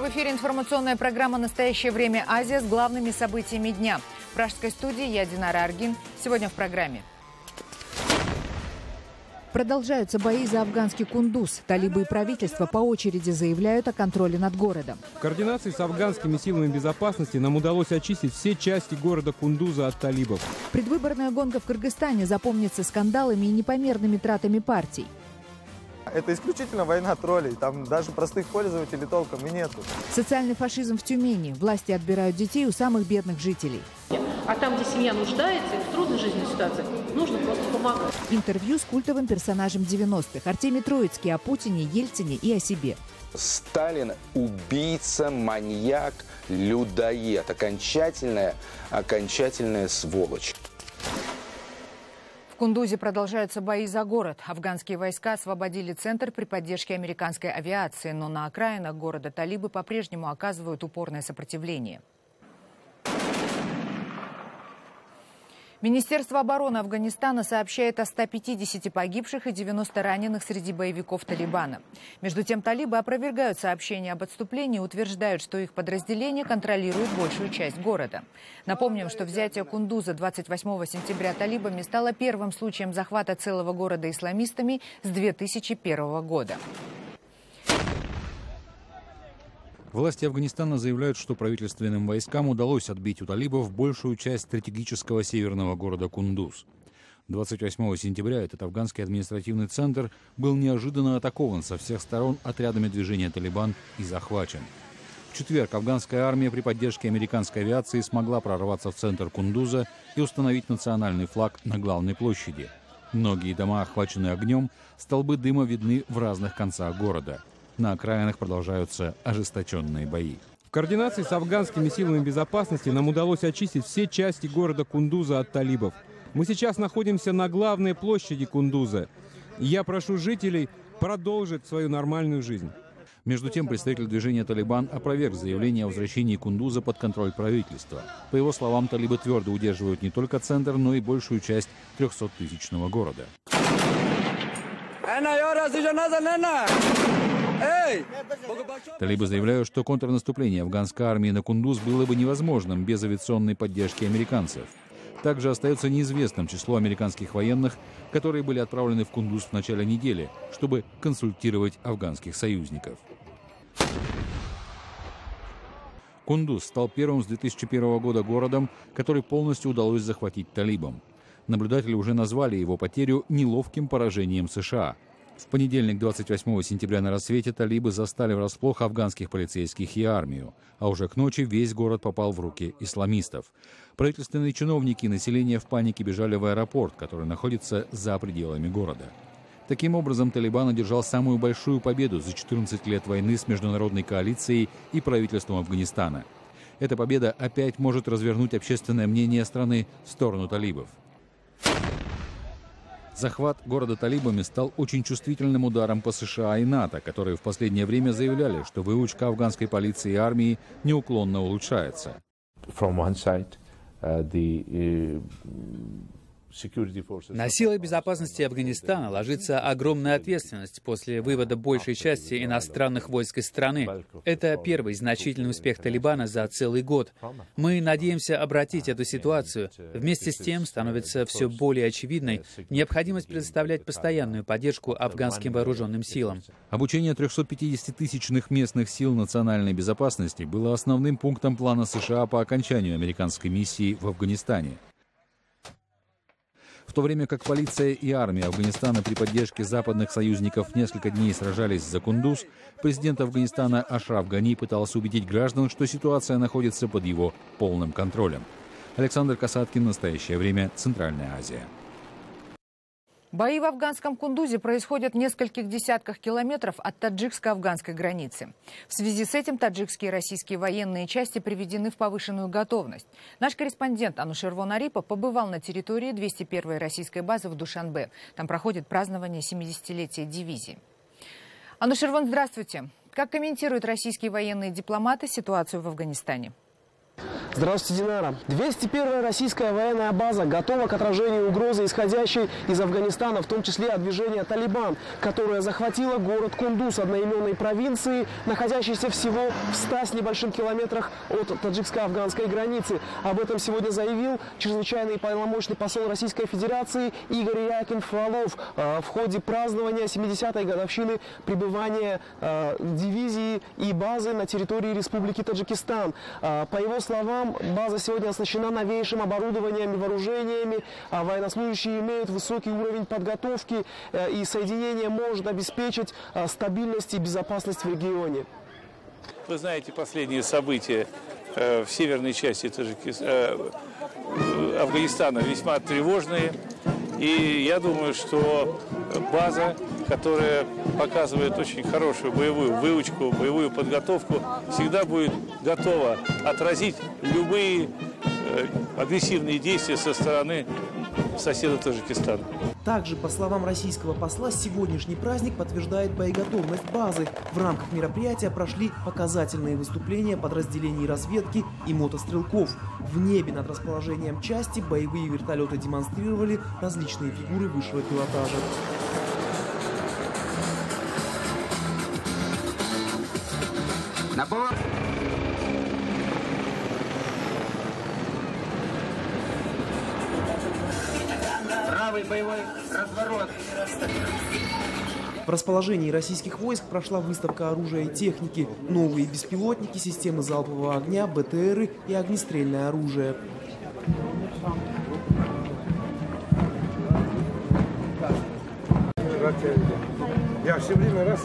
В эфире информационная программа «Настоящее время. Азия» с главными событиями дня. В пражской студии я, Динара Аргин. Сегодня в программе. Продолжаются бои за афганский Кундуз. Талибы и правительство по очереди заявляют о контроле над городом. В координации с афганскими силами безопасности нам удалось очистить все части города Кундуза от талибов. Предвыборная гонка в Кыргызстане запомнится скандалами и непомерными тратами партий. Это исключительно война троллей. Там даже простых пользователей толком и нету. Социальный фашизм в Тюмени. Власти отбирают детей у самых бедных жителей. А там, где семья нуждается, в трудной жизненной ситуации, нужно просто помогать. Интервью с культовым персонажем 90-х. Артемий Троицкий о Путине, Ельцине и о себе. Сталин – убийца, маньяк, людоед. Окончательная сволочь. В Кундузе продолжаются бои за город. Афганские войска освободили центр при поддержке американской авиации, но на окраинах города талибы по-прежнему оказывают упорное сопротивление. Министерство обороны Афганистана сообщает о 150 погибших и 90 раненых среди боевиков Талибана. Между тем, талибы опровергают сообщения об отступлении и утверждают, что их подразделения контролируют большую часть города. Напомним, что взятие Кундуза 28 сентября талибами стало первым случаем захвата целого города исламистами с 2001 года. Власти Афганистана заявляют, что правительственным войскам удалось отбить у талибов большую часть стратегического северного города Кундуз. 28 сентября этот афганский административный центр был неожиданно атакован со всех сторон отрядами движения «Талибан» и захвачен. В четверг афганская армия при поддержке американской авиации смогла прорваться в центр Кундуза и установить национальный флаг на главной площади. Многие дома охвачены огнем, столбы дыма видны в разных концах города. На окраинах продолжаются ожесточенные бои. В координации с афганскими силами безопасности нам удалось очистить все части города Кундуза от талибов. Мы сейчас находимся на главной площади Кундуза. И я прошу жителей продолжить свою нормальную жизнь. Между тем, представитель движения «Талибан» опроверг заявление о возвращении Кундуза под контроль правительства. По его словам, талибы твердо удерживают не только центр, но и большую часть 300-тысячного города. Талибы заявляют, что контрнаступление афганской армии на Кундуз было бы невозможным без авиационной поддержки американцев. Также остается неизвестным число американских военных, которые были отправлены в Кундуз в начале недели, чтобы консультировать афганских союзников. Кундуз стал первым с 2001 года городом, который полностью удалось захватить талибам. Наблюдатели уже назвали его потерю неловким поражением США. В понедельник, 28 сентября на рассвете, талибы застали врасплох афганских полицейских и армию. А уже к ночи весь город попал в руки исламистов. Правительственные чиновники и население в панике бежали в аэропорт, который находится за пределами города. Таким образом, Талибан одержал самую большую победу за 14 лет войны с международной коалицией и правительством Афганистана. Эта победа опять может развернуть общественное мнение страны в сторону талибов. Захват города талибами стал очень чувствительным ударом по США и НАТО, которые в последнее время заявляли, что выучка афганской полиции и армии неуклонно улучшается. На силы безопасности Афганистана ложится огромная ответственность после вывода большей части иностранных войск из страны. Это первый значительный успех Талибана за целый год. Мы надеемся обратить эту ситуацию. Вместе с тем становится все более очевидной необходимость предоставлять постоянную поддержку афганским вооруженным силам. Обучение 350-тысячных местных сил национальной безопасности было основным пунктом плана США по окончанию американской миссии в Афганистане. В то время как полиция и армия Афганистана при поддержке западных союзников несколько дней сражались за Кундуз, президент Афганистана Ашраф Гани пытался убедить граждан, что ситуация находится под его полным контролем. Александр Касаткин, «Настоящее время. Центральная Азия». Бои в афганском Кундузе происходят в нескольких десятках километров от таджикско-афганской границы. В связи с этим таджикские и российские военные части приведены в повышенную готовность. Наш корреспондент Анушервон Арипов побывал на территории 201-й российской базы в Душанбе. Там проходит празднование 70-летия дивизии. Анушервон, здравствуйте. Как комментируют российские военные дипломаты ситуацию в Афганистане? Здравствуйте, Динара. 201-я российская военная база готова к отражению угрозы, исходящей из Афганистана, в том числе от движения «Талибан», которое захватило город Кундуз одноименной провинции, находящейся всего в 100 с небольшим километрах от таджикско-афганской границы. Об этом сегодня заявил чрезвычайный и полномочный посол Российской Федерации Игорь Якин-Фролов в ходе празднования 70-й годовщины пребывания дивизии и базы на территории Республики Таджикистан. По его словам, база сегодня оснащена новейшим оборудованием и вооружениями. Военнослужащие имеют высокий уровень подготовки, и соединение может обеспечить стабильность и безопасность в регионе. Вы знаете последние события в северной части Афганистана весьма тревожные. И я думаю, что база, которая показывает очень хорошую боевую выучку, боевую подготовку, всегда будет готова отразить любые агрессивные действия со стороны соседа Таджикистана. Также, по словам российского посла, сегодняшний праздник подтверждает боеготовность базы. В рамках мероприятия прошли показательные выступления подразделений разведки и мотострелков. В небе над расположением части боевые вертолеты демонстрировали различные фигуры высшего пилотажа. Правый боевой разворот. В расположении российских войск прошла выставка оружия и техники, новые беспилотники, системы залпового огня, БТРы и огнестрельное оружие. Я все время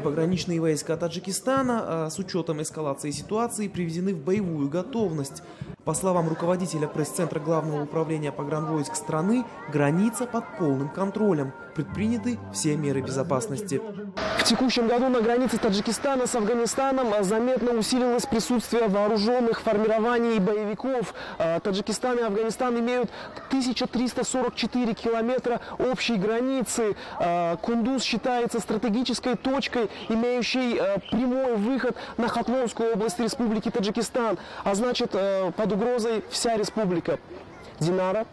Пограничные войска Таджикистана с учетом эскалации ситуации приведены в боевую готовность. По словам руководителя пресс-центра Главного управления погранвойск страны, граница под полным контролем. Предприняты все меры безопасности. В текущем году на границе Таджикистана с Афганистаном заметно усилилось присутствие вооруженных формирований и боевиков. Таджикистан и Афганистан имеют 1344 километра общей границы. Кундуз считается стратегической точкой, имеющей прямой выход на Хатлонскую область Республики Таджикистан, а значит, под угрозой вся республика. Динара.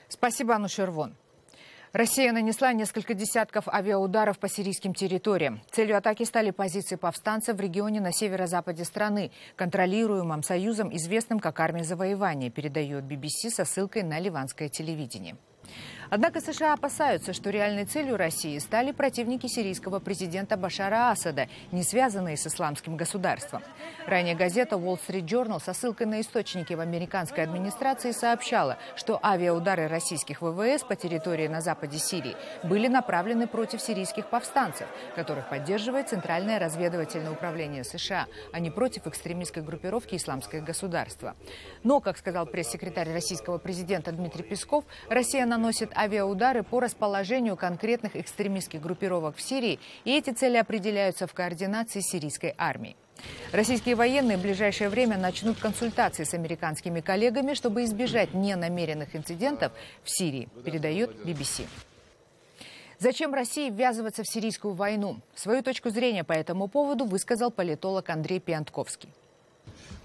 Спасибо, Анушервон. Россия нанесла несколько десятков авиаударов по сирийским территориям. Целью атаки стали позиции повстанцев в регионе на северо-западе страны, контролируемом Союзом, известным как Армия завоевания, передает BBC со ссылкой на ливанское телевидение. Однако США опасаются, что реальной целью России стали противники сирийского президента Башара Асада, не связанные с исламским государством. Ранее газета Wall Street Journal со ссылкой на источники в американской администрации сообщала, что авиаудары российских ВВС по территории на западе Сирии были направлены против сирийских повстанцев, которых поддерживает Центральное разведывательное управление США, а не против экстремистской группировки «Исламское государство». Но, как сказал пресс-секретарь российского президента Дмитрий Песков, Россия наносит авиаудары по расположению конкретных экстремистских группировок в Сирии, и эти цели определяются в координации сирийской армии. Российские военные в ближайшее время начнут консультации с американскими коллегами, чтобы избежать ненамеренных инцидентов в Сирии, передает BBC. Зачем России ввязываться в сирийскую войну? Свою точку зрения по этому поводу высказал политолог Андрей Пиантковский.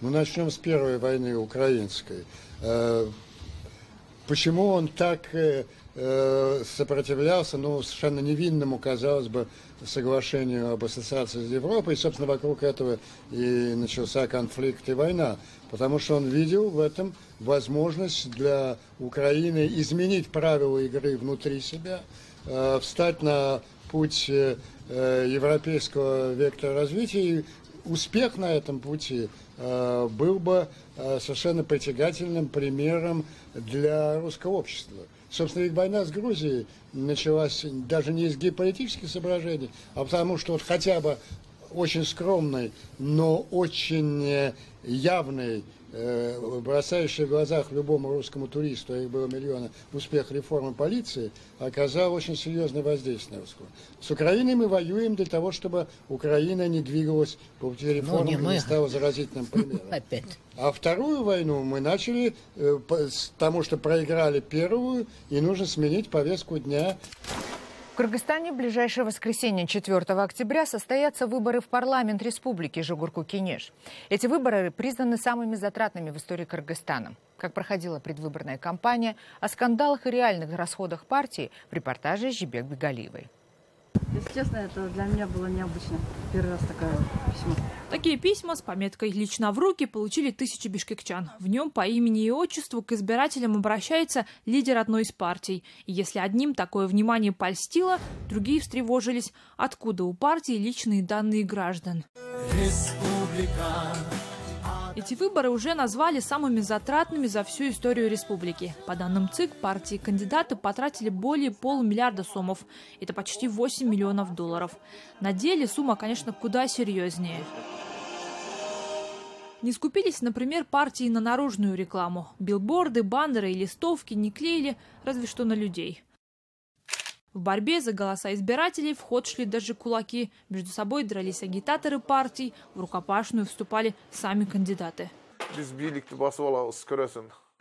Мы начнем с первой войны украинской. Почему он так сопротивлялся, совершенно невинному, казалось бы, соглашению об ассоциации с Европой, и, собственно, вокруг этого и начался конфликт и война, потому что он видел в этом возможность для Украины изменить правила игры внутри себя, встать на путь европейского вектора развития, и успех на этом пути был бы совершенно притягательным примером для русского общества. Собственно, ведь война с Грузией началась даже не из геополитических соображений, а потому что вот хотя бы очень скромный, но очень явный, бросающий в глазах любому русскому туристу, а их было миллионы, успех реформы полиции, оказал очень серьезное воздействие на русского. С Украиной мы воюем для того, чтобы Украина не двигалась по пути реформы и не стала заразительным примером. А вторую войну мы начали с того, что проиграли первую, и нужно сменить повестку дня. Кыргызстане в ближайшее воскресенье, 4 октября, состоятся выборы в парламент Республики Жугурку-Кенеш. Эти выборы признаны самыми затратными в истории Кыргызстана. Как проходила предвыборная кампания, о скандалах и реальных расходах партии в репортаже Жибек Бегалиевой. Если честно, это для меня было необычно. Первый раз такое письмо. Такие письма с пометкой «Лично в руки» получили тысячи бишкекчан. В нем по имени и отчеству к избирателям обращается лидер одной из партий. И если одним такое внимание польстило, другие встревожились, откуда у партии личные данные граждан. Республика. Эти выборы уже назвали самыми затратными за всю историю республики. По данным ЦИК, партии и кандидаты потратили более полумиллиарда сомов. Это почти 8 миллионов долларов. На деле сумма, конечно, куда серьезнее. Не скупились, например, партии на наружную рекламу. Билборды, баннеры и листовки не клеили, разве что на людей. В борьбе за голоса избирателей в ход шли даже кулаки. Между собой дрались агитаторы партий, в рукопашную вступали сами кандидаты.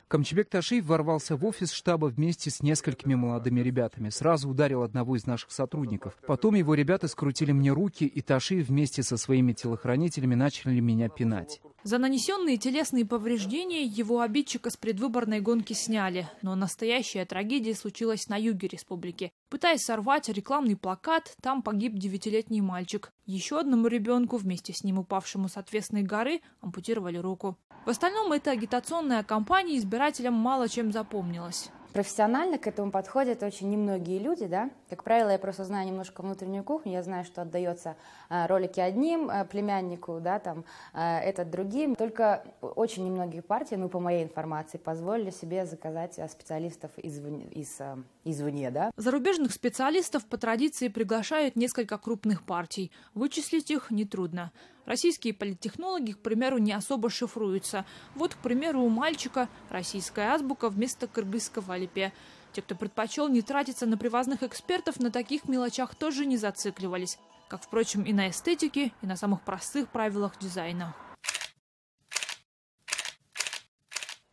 Камчыбек Ташиев ворвался в офис штаба вместе с несколькими молодыми ребятами. Сразу ударил одного из наших сотрудников. Потом его ребята скрутили мне руки, и Ташиев вместе со своими телохранителями начали меня пинать. За нанесенные телесные повреждения его обидчика с предвыборной гонки сняли. Но настоящая трагедия случилась на юге республики. Пытаясь сорвать рекламный плакат, там погиб 9-летний мальчик. Еще одному ребенку, вместе с ним упавшему с отвесной горы, ампутировали руку. В остальном эта агитационная кампания избирателям мало чем запомнилась. Профессионально к этому подходят очень немногие люди, да. Как правило, я просто знаю немножко внутреннюю кухню, я знаю, что отдается ролики одним племяннику, да, там, этот другим. Только очень немногие партии, ну, по моей информации, позволили себе заказать специалистов извне, да. Зарубежных специалистов по традиции приглашают несколько крупных партий. Вычислить их нетрудно. Российские политтехнологи, к примеру, не особо шифруются. Вот, к примеру, у мальчика российская азбука вместо кыргызского алипе. Те, кто предпочел не тратиться на привозных экспертов, на таких мелочах тоже не зацикливались. Как, впрочем, и на эстетике, и на самых простых правилах дизайна.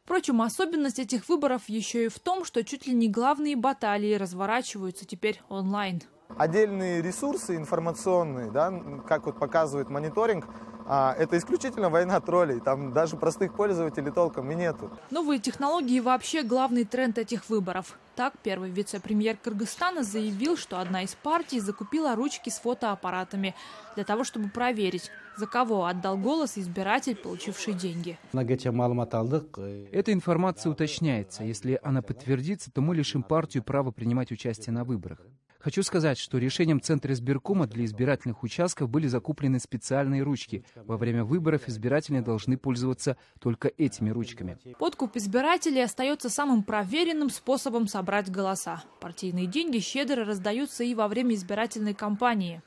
Впрочем, особенность этих выборов еще и в том, что чуть ли не главные баталии разворачиваются теперь онлайн. Отдельные ресурсы информационные, да, как вот показывает мониторинг, это исключительно война троллей. Там даже простых пользователей толком и нету. Новые технологии вообще главный тренд этих выборов. Так, первый вице-премьер Кыргызстана заявил, что одна из партий закупила ручки с фотоаппаратами для того, чтобы проверить, за кого отдал голос избиратель, получивший деньги. Эта информация уточняется. Если она подтвердится, то мы лишим партию права принимать участие на выборах. Хочу сказать, что решением Центра избиркома для избирательных участков были закуплены специальные ручки. Во время выборов избиратели должны пользоваться только этими ручками. Подкуп избирателей остается самым проверенным способом собрать голоса. Партийные деньги щедро раздаются и во время избирательной кампании.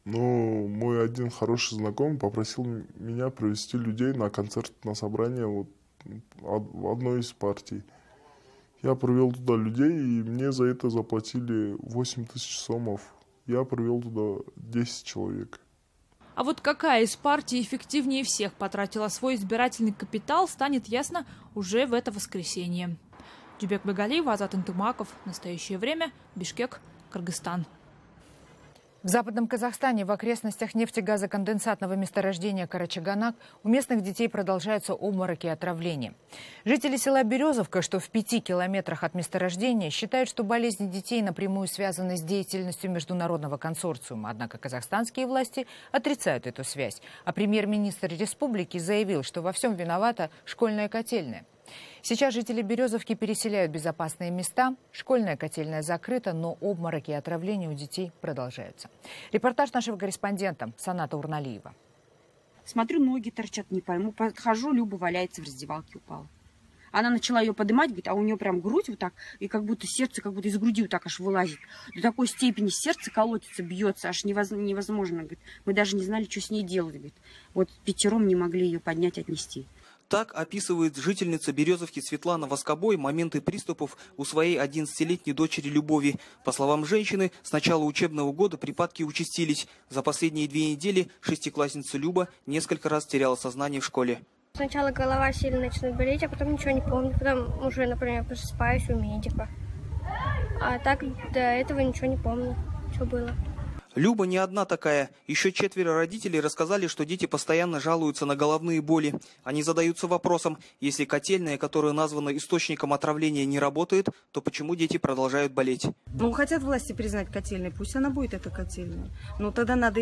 Ну, мой один хороший знакомый попросил меня привести людей на концерт, на собрание в одной из партий. Я привел туда людей, и мне за это заплатили 8 тысяч сомов. Я привел туда 10 человек. А вот какая из партий эффективнее всех потратила свой избирательный капитал, станет ясно уже в это воскресенье. Жибек Бегалиева, Азат Интымаков. Настоящее время. Бишкек, Кыргызстан. В Западном Казахстане, в окрестностях нефтегазоконденсатного месторождения Карачаганак, у местных детей продолжаются обмороки и отравления. Жители села Березовка, что в 5 километрах от месторождения, считают, что болезни детей напрямую связаны с деятельностью международного консорциума. Однако казахстанские власти отрицают эту связь. А премьер-министр республики заявил, что во всем виновата школьная котельная. Сейчас жители Березовки переселяют в безопасные места. Школьная котельная закрыта, но обмороки и отравления у детей продолжаются. Репортаж нашего корреспондента Саната Урналиева. Смотрю, ноги торчат, не пойму. Подхожу, Люба валяется в раздевалке, упала. Она начала ее поднимать, говорит, а у нее прям грудь вот так, и как будто сердце, как будто из груди вот так аж вылазит. До такой степени сердце колотится, бьется, аж невозможно. Говорит. Мы даже не знали, что с ней делать. Говорит. Вот 5 не могли ее поднять, отнести. Так описывает жительница Березовки Светлана Воскобой моменты приступов у своей 11-летней дочери Любови. По словам женщины, с начала учебного года припадки участились. За последние 2 недели 6-классница Люба несколько раз теряла сознание в школе. Сначала голова сильно начинает болеть, а потом ничего не помню. Потом уже, например, просыпаюсь у медика. А так до этого ничего не помню. что было. Люба не одна такая. Еще 4 родителей рассказали, что дети постоянно жалуются на головные боли. Они задаются вопросом, если котельная, которая названа источником отравления, не работает, то почему дети продолжают болеть? Ну, хотят власти признать котельной, пусть она будет, эта котельная. Но тогда надо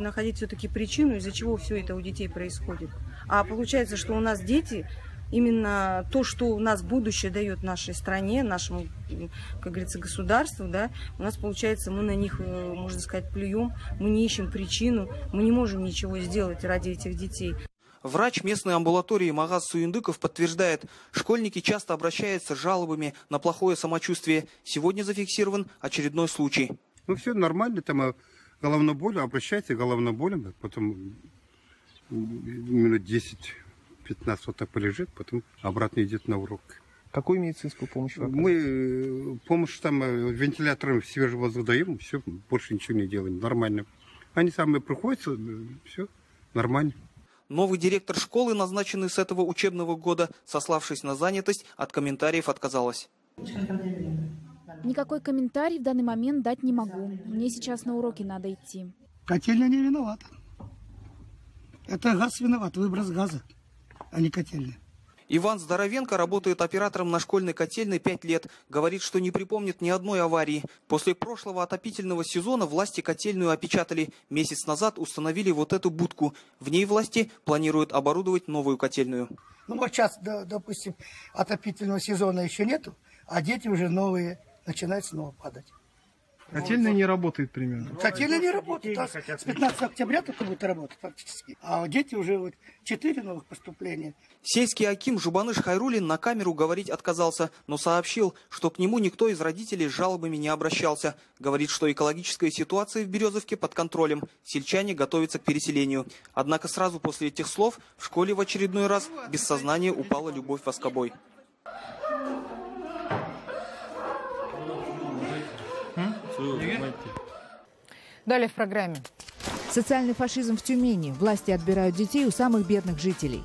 находить все-таки причину, из-за чего все это у детей происходит. А получается, что у нас дети... Именно то, что у нас будущее дает нашей стране, нашему, как говорится, государству, да, у нас получается, мы на них, можно сказать, плюем, мы не ищем причину, мы не можем ничего сделать ради этих детей. Врач местной амбулатории Магаз Суиндыков подтверждает, школьники часто обращаются с жалобами на плохое самочувствие. Сегодня зафиксирован очередной случай. Ну все нормально, там головная боль, обращайтесь головной болью, потом минут 10-15 вот так полежит, потом обратно идет на урок. Какую медицинскую помощь вы оказываете? Мы помощь там вентилятором свежий воздух даем, все, больше ничего не делаем, нормально. Они сами приходят, все нормально. Новый директор школы, назначенный с этого учебного года, сославшись на занятость, от комментариев отказалась. Никакой комментарий в данный момент дать не могу. Мне сейчас на уроки надо идти. Котельня не виновата. Это газ виноват, выброс газа, а не котельня. Иван Здоровенко работает оператором на школьной котельной 5 лет. Говорит, что не припомнит ни одной аварии. После прошлого отопительного сезона власти котельную опечатали. Месяц назад установили вот эту будку. В ней власти планируют оборудовать новую котельную. Ну вот сейчас, допустим, отопительного сезона еще нету, а дети уже новые начинают снова падать. Котельная не работает примерно? Котельная не работает. С 15 октября только будет работать фактически. А дети уже вот 4 новых поступления. Сельский аким Жубаныш Хайрулин на камеру говорить отказался, но сообщил, что к нему никто из родителей с жалобами не обращался. Говорит, что экологическая ситуация в Березовке под контролем. Сельчане готовятся к переселению. Однако сразу после этих слов в школе в очередной раз без сознания упала Любовь Воскобой. Далее в программе. Социальный фашизм в Тюмени. Власти отбирают детей у самых бедных жителей.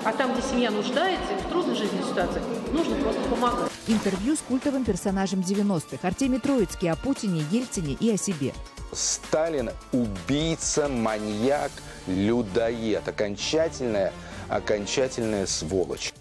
А там, где семья нуждается, в трудной жизненной ситуации, нужно просто помогать. Интервью с культовым персонажем 90-х. Артемий Троицкий о Путине, Ельцине и о себе. Сталин – убийца, маньяк, людоед. Окончательная сволочь.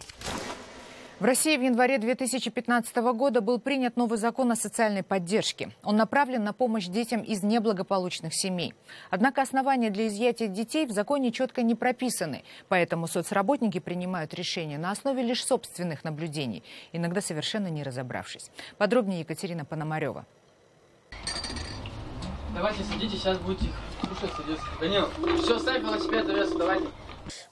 В России в январе 2015 года был принят новый закон о социальной поддержке. Он направлен на помощь детям из неблагополучных семей. Однако основания для изъятия детей в законе четко не прописаны. Поэтому соцработники принимают решения на основе лишь собственных наблюдений, иногда совершенно не разобравшись. Подробнее Екатерина Пономарева. Давайте садитесь, сейчас будете кушать, садиться. Данил, все, ставь велосипед, завесу, давайте.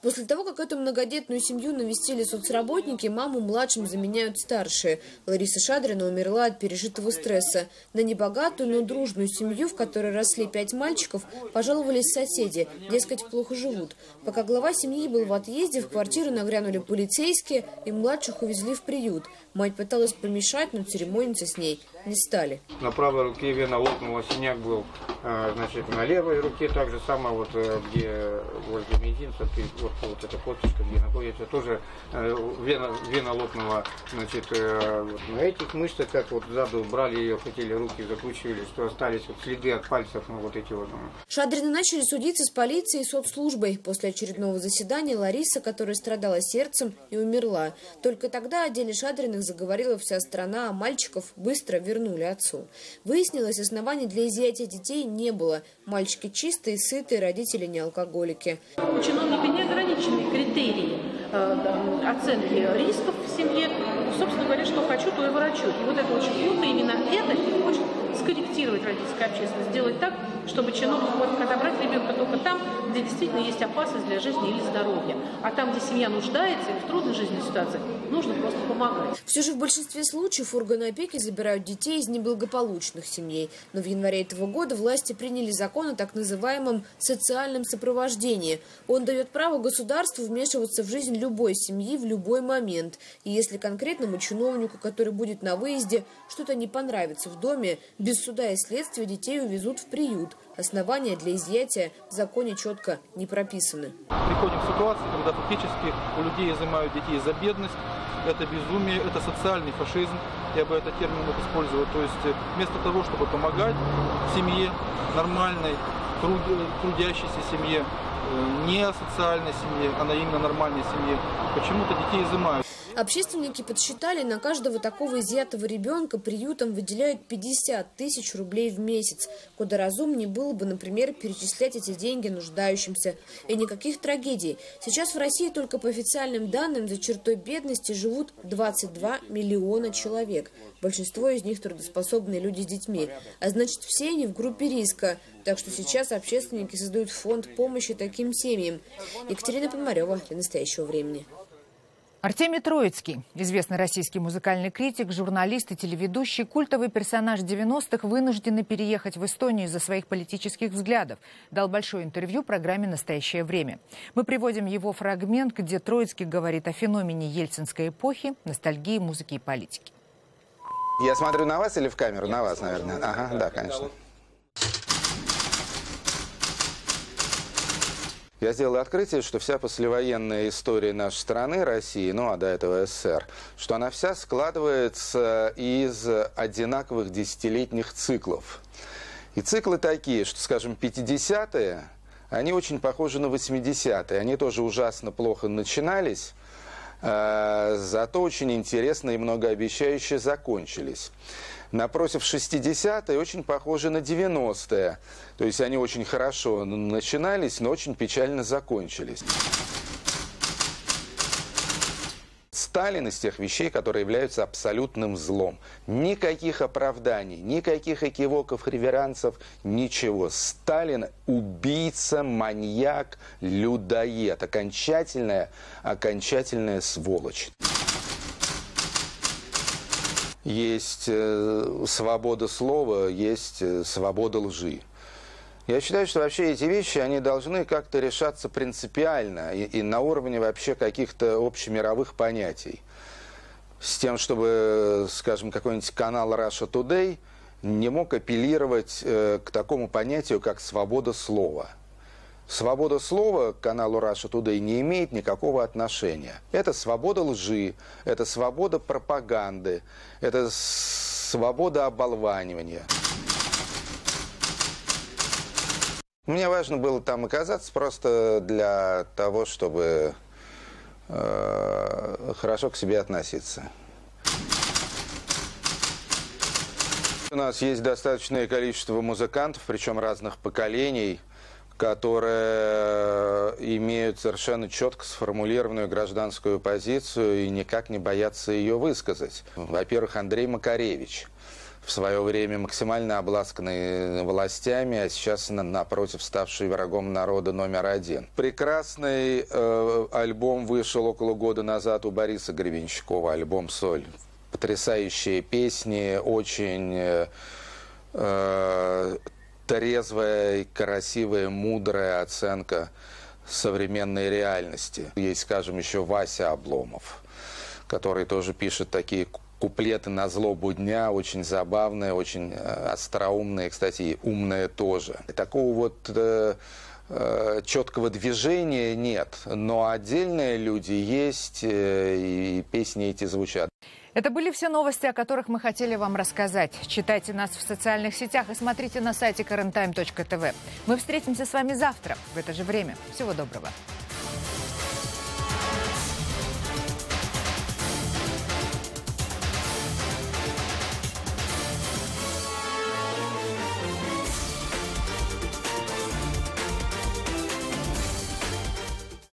После того, как эту многодетную семью навестили соцработники, маму младшим заменяют старшие. Лариса Шадрина умерла от пережитого стресса. На небогатую, но дружную семью, в которой росли 5 мальчиков, пожаловались соседи, дескать, плохо живут. Пока глава семьи был в отъезде, в квартиру нагрянули полицейские и младших увезли в приют. Мать пыталась помешать, но церемониться с ней не стали. На правой руке вена лопнула, синяк был, значит, на левой руке так же самое, вот где возле мизинца, вот эта косточка, где находится, тоже вена лопнула, значит, вот на этих мышцах, как вот сзаду брали ее, хотели руки закручивали, что остались вот следы от пальцев, ну вот эти вот. Шадрины начали судиться с полицией и соцслужбой. После очередного заседания Лариса, которая страдала сердцем, и умерла. Только тогда о деле Шадриных заговорила вся страна, а мальчиков быстро вернули отцу. Выяснилось, оснований для изъятия детей не было. Мальчики чистые, сытые, родители не алкоголики. У чиновника не ограничены критерии оценки рисков в семье. Собственно говоря, что хочу, то и ворочу. И вот это очень плохо, именно это и хочет скорректировать родительская общественность, сделать так, чтобы чиновник мог отобрать ребенка только там, где действительно есть опасность для жизни или здоровья. А там, где семья нуждается и в трудной жизненной ситуации, нужно просто помогать. Все же в большинстве случаев органы опеки забирают детей из неблагополучных семей. Но в январе этого года власти приняли закон о так называемом социальном сопровождении. Он дает право государству вмешиваться в жизнь любой семьи в любой момент. И если конкретному чиновнику, который будет на выезде, что-то не понравится в доме, без суда и следствия детей увезут в приют. Основания для изъятия в законе четко не прописаны. Приходим к ситуации, когда фактически у людей изымают детей за бедность. Это безумие, это социальный фашизм. я бы этот термин мог использовать. То есть вместо того, чтобы помогать семье, нормальной, трудящейся семье, не социальной семье, а именно нормальной семье, почему-то детей изымают. Общественники подсчитали, на каждого такого изъятого ребенка приютом выделяют 50 тысяч рублей в месяц. Куда разумнее было бы, например, перечислять эти деньги нуждающимся. И никаких трагедий. Сейчас в России только по официальным данным за чертой бедности живут 22 миллиона человек. Большинство из них трудоспособные люди с детьми. А значит, все они в группе риска. Так что сейчас общественники создают фонд помощи таким семьям. Екатерина Пономарева для настоящего времени. Артемий Троицкий, известный российский музыкальный критик, журналист и телеведущий, культовый персонаж 90-х, вынужденный переехать в Эстонию из-за своих политических взглядов. Дал большое интервью программе «Настоящее время». Мы приводим его фрагмент, где Троицкий говорит о феномене ельцинской эпохи, ностальгии, музыки и политики. Я смотрю на вас или в камеру? На вас, наверное. Ага, да, конечно. Я сделал открытие, что вся послевоенная история нашей страны, России, ну а до этого СССР, что она вся складывается из одинаковых десятилетних циклов. И циклы такие, что, скажем, 50-е, они очень похожи на 80-е. Они тоже ужасно плохо начинались, зато очень интересно и многообещающе закончились. Напротив, 60-е очень похожи на 90-е. То есть они очень хорошо начинались, но очень печально закончились. Сталин из тех вещей, которые являются абсолютным злом. Никаких оправданий, никаких экивоков, реверансов, ничего. Сталин – убийца, маньяк, людоед. Окончательная сволочь. Есть свобода слова, есть свобода лжи. Я считаю, что вообще эти вещи, они должны как-то решаться принципиально и на уровне вообще каких-то общемировых понятий. С тем, чтобы, скажем, какой-нибудь канал Russia Today не мог апеллировать к такому понятию, как свобода слова. Свобода слова к каналу Russia Today не имеет никакого отношения. Это свобода лжи, это свобода пропаганды, это свобода оболванивания. Мне важно было там оказаться просто для того, чтобы хорошо к себе относиться. У нас есть достаточное количество музыкантов, причем разных поколений, которые имеют совершенно четко сформулированную гражданскую позицию и никак не боятся ее высказать. Во-первых, Андрей Макаревич, в свое время максимально обласканный властями, а сейчас, напротив, ставший врагом народа №1. Прекрасный альбом вышел около года назад у Бориса Гребенщикова, альбом «Соль». Потрясающие песни, очень трезвая, красивая, мудрая оценка современной реальности. Есть, скажем, еще Вася Обломов, который тоже пишет такие куплеты на злобу дня, очень забавные, очень остроумные, кстати, и умные тоже. Такого вот четкого движения нет, но отдельные люди есть, и песни эти звучат. Это были все новости, о которых мы хотели вам рассказать. Читайте нас в социальных сетях и смотрите на сайте KarenTime.tv. Мы встретимся с вами завтра в это же время. Всего доброго.